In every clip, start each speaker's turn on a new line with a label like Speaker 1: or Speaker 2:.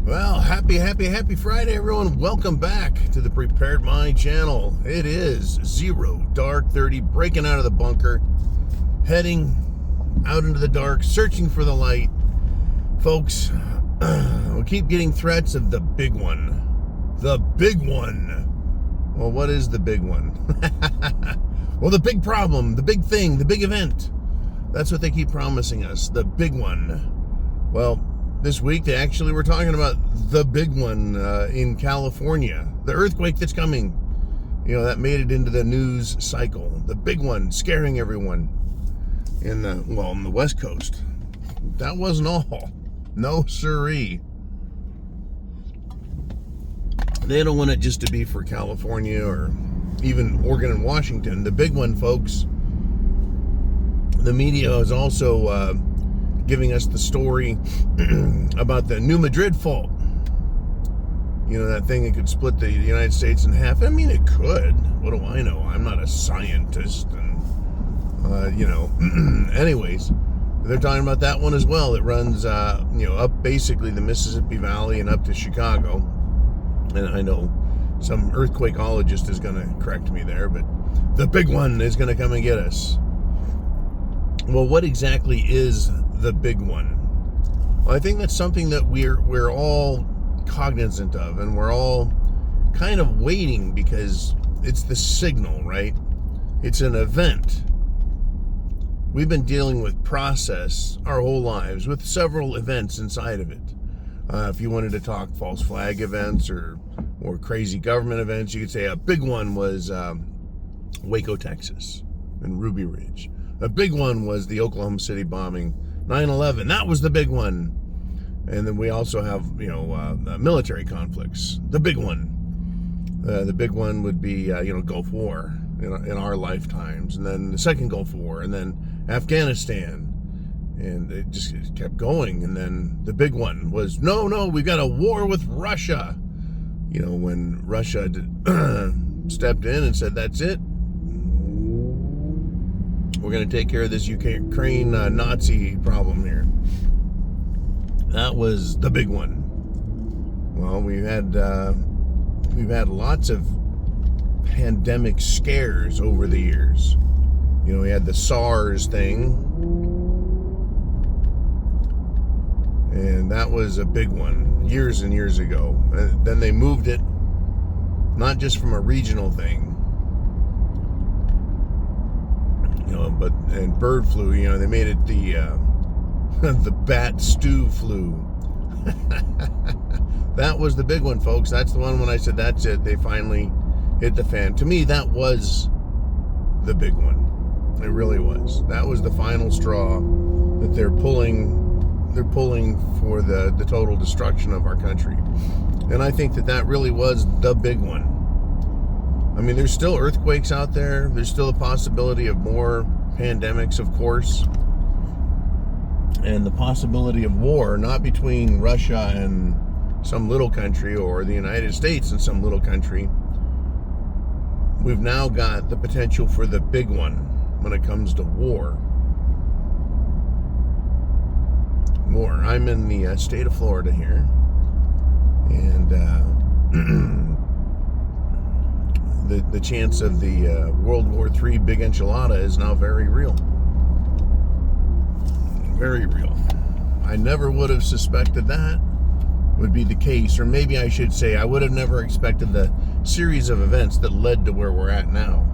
Speaker 1: Well, happy Friday, everyone. Welcome back to the Prepared Mind channel. It is 0:30, breaking out of the bunker, heading out into the dark, searching for the light. Folks, we keep getting threats of the big one. The big one. Well, what is the big one? Well, the big problem, the big thing, the big event. That's what they keep promising us, the big one. Well, this week they actually were talking about the big one in California, the earthquake that's coming. You know, that made it into the news cycle. The big one scaring everyone in the West Coast. That wasn't all. No siree. They don't want it just to be for California or even Oregon and Washington. The big one, folks. The media is also giving us the story about the New Madrid fault. You know, that thing that could split the United States in half. I mean, it could. What do I know? I'm not a scientist. And, anyways, they're talking about that one as well. It runs, up basically the Mississippi Valley and up to Chicago. And I know some earthquakeologist is going to correct me there, but the big one is going to come and get us. Well, what exactly is the big one? Well, I think that's something that we're all cognizant of, and we're all kind of waiting because it's the signal, right? It's an event. We've been dealing with process our whole lives with several events inside of it. If you wanted to talk false flag events or crazy government events, you could say a big one was Waco, Texas, and Ruby Ridge. A big one was the Oklahoma City bombing, 9/11. That was the big one. And then we also have, military conflicts. The big one. The big one would be, Gulf War in our lifetimes. And then the second Gulf War. And then Afghanistan. And it just kept going. And then the big one was, no, we've got a war with Russia. You know, when Russia stepped in and said, that's it. We're going to take care of this Ukraine Nazi problem here. That was the big one. Well, we've had lots of pandemic scares over the years. You know, we had the SARS thing, and that was a big one years and years ago. And then they moved it, not just from a regional thing. And bird flu, they made it the bat stew flu. That was the big one, folks. That's the one when I said that's it, they finally hit the fan. To me, that was the big one. It really was. That was the final straw that they're pulling for the total destruction of our country. And I think that really was the big one. I mean, there's still earthquakes out there. There's still a possibility of more pandemics, of course. And the possibility of war, not between Russia and some little country or the United States and some little country. We've now got the potential for the big one when it comes to war. I'm in the state of Florida here. And the chance of the World War III big enchilada is now very real. Very real. I never would have suspected that would be the case, or maybe I should say I would have never expected the series of events that led to where we're at now.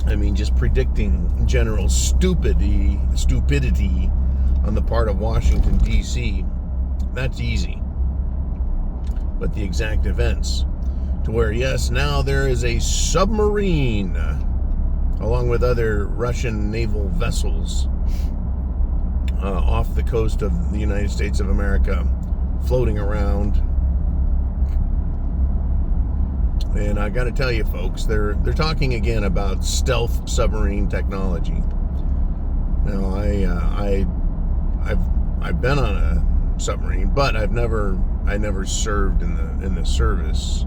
Speaker 1: I mean, just predicting general stupidity on the part of Washington, D.C., that's easy. But the exact events to where, yes, now there is a submarine along with other Russian naval vessels off the coast of the United States of America floating around. And I got to tell you, folks, they're talking again about stealth submarine technology. Now, I've been on a submarine, but I never served in the service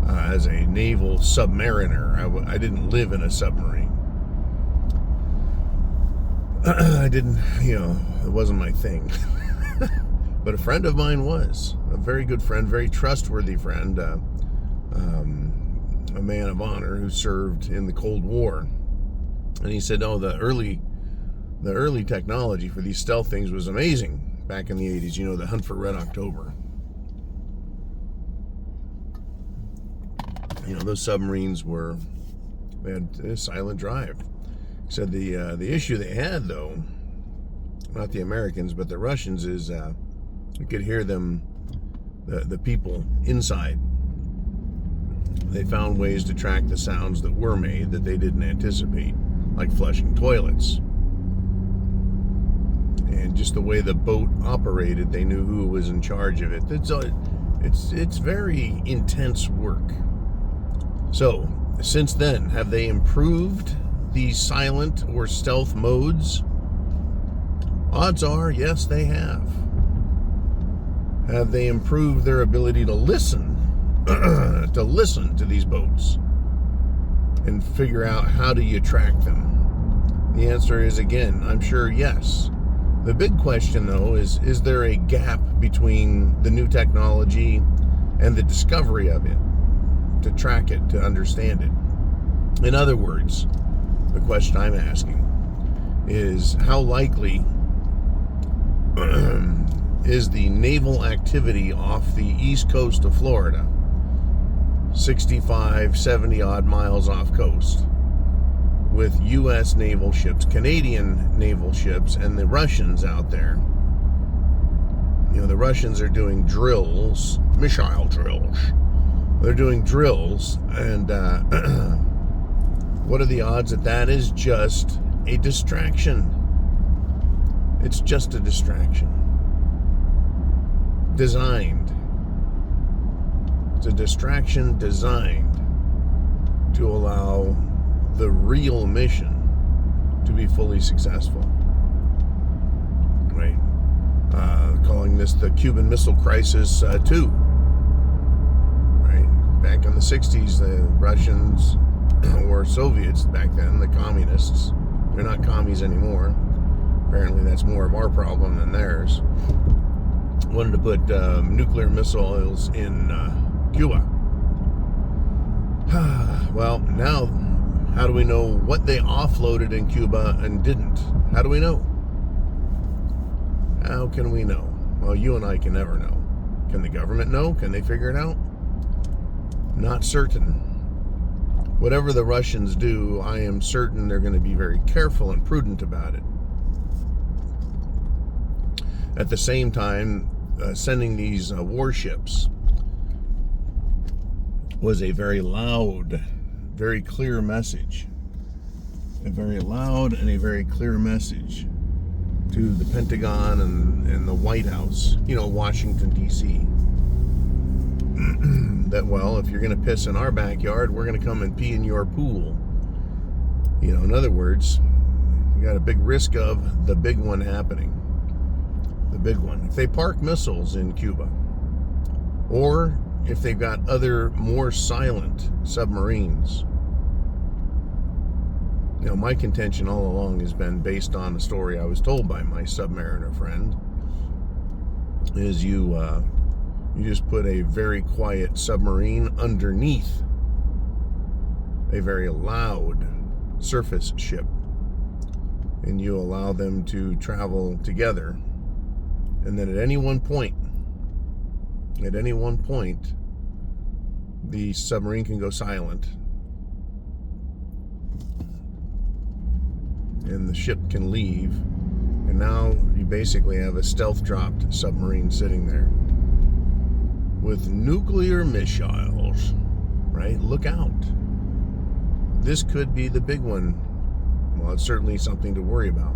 Speaker 1: as a naval submariner. I didn't live in a submarine. I didn't, it wasn't my thing. But a friend of mine was a very good friend, very trustworthy friend, a man of honor who served in the Cold War. And he said, the early technology for these stealth things was amazing back in the 80s. The hunt for Red October. Those submarines they had a silent drive. He said the issue they had, though, not the Americans, but the Russians, is you could hear them, the people inside. They found ways to track the sounds that were made that they didn't anticipate, like flushing toilets. And just the way the boat operated, they knew who was in charge of it. It's very intense work. So, since then, have they improved these silent or stealth modes? Odds are, yes, they have. Have they improved their ability to listen, to these boats and figure out how do you track them? The answer is, again, I'm sure yes. The big question, though, is there a gap between the new technology and the discovery of it, to track it, to understand it? In other words, the question I'm asking is, how likely is the naval activity off the east coast of Florida, 65, 70 odd miles off coast, with U.S. naval ships, Canadian naval ships, and the Russians out there? The Russians are doing drills, missile drills. They're doing drills, and what are the odds that is just a distraction? It's just a distraction. Designed. It's a distraction designed to allow the real mission to be fully successful. Right? Calling this the Cuban Missile Crisis 2. Right? Back in the 60s, the Russians, or Soviets back then, the communists, they're not commies anymore. Apparently that's more of our problem than theirs. Wanted to put nuclear missiles in Cuba. Well, now, how do we know what they offloaded in Cuba and didn't? How do we know? How can we know? Well, you and I can never know. Can the government know? Can they figure it out? Not certain. Whatever the Russians do, I am certain they're going to be very careful and prudent about it. At the same time, sending these warships was a very loud, very clear message. A very loud and a very clear message to the Pentagon and the White House, Washington, D.C. That, well, if you're going to piss in our backyard, we're going to come and pee in your pool. In other words, you got a big risk of the big one happening. The big one. If they park missiles in Cuba, or if they've got other more silent submarines. My contention all along has been based on a story I was told by my submariner friend, is you just put a very quiet submarine underneath a very loud surface ship, and you allow them to travel together, and then at any one point, the submarine can go silent, and the ship can leave, and now you basically have a stealth-dropped submarine sitting there with nuclear missiles, right? Look out. This could be the big one. Well, it's certainly something to worry about.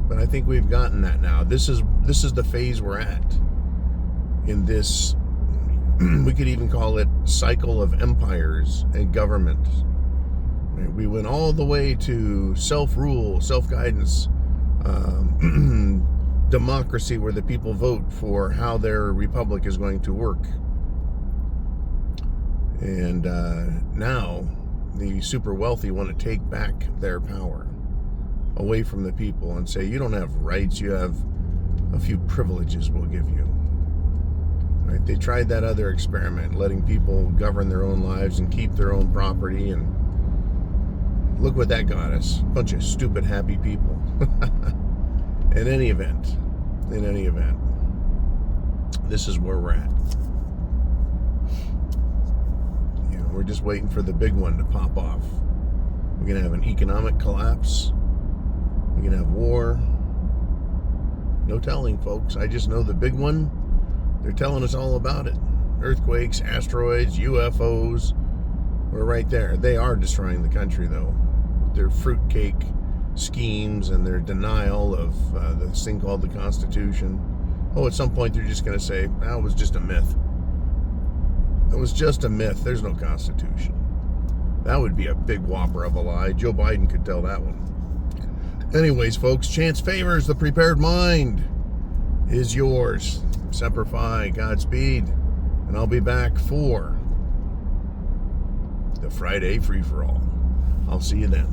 Speaker 1: But I think we've gotten that now. This is the phase we're at in this, we could even call it cycle of empires and government. We went all the way to self-rule, self-guidance, democracy, where the people vote for how their republic is going to work. And now the super wealthy want to take back their power away from the people and say, you don't have rights, you have a few privileges we'll give you. Right? They tried that other experiment, letting people govern their own lives and keep their own property, and look what that got us. A bunch of stupid, happy people. In any event, this is where we're at. You know, we're just waiting for the big one to pop off. We're going to have an economic collapse. We're going to have war. No telling, folks. I just know the big one, they're telling us all about it. Earthquakes, asteroids, UFOs. We're right there. They are destroying the country, though. Their fruitcake schemes and their denial of this thing called the Constitution. Oh, at some point they're just going to say, that was just a myth. It was just a myth. There's no Constitution. That would be a big whopper of a lie. Joe Biden could tell that one. Anyways, folks, chance favors. The prepared mind is yours. Semper Fi, Godspeed. And I'll be back for the Friday free-for-all. I'll see you then.